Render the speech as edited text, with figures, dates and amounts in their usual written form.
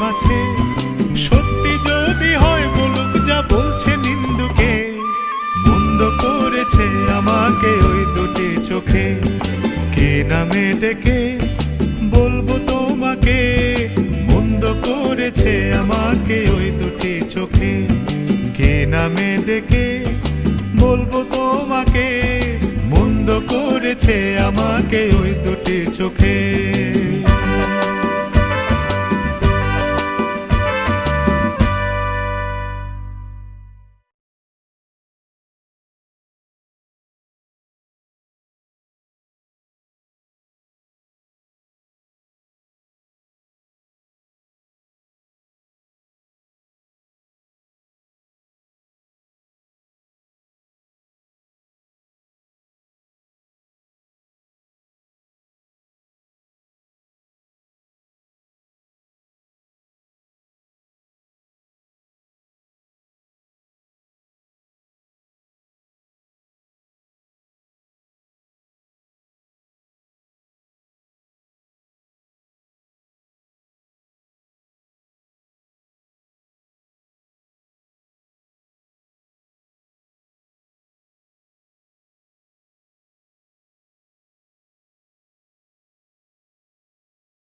আছে। সত্যি যদি হয় বলুক যা বলছে নিন্দুকে, মন্দ করেছে আমাকে ওই দুটি চোখে। কে নামে ডেকে বলবো তোমাকে, মন্দ করেছে আমাকে ওই দুটি চোখে। কে নামে ডেকে বলবো তোমাকে, মন্দ করেছে আমাকে ওই দুটি চোখে।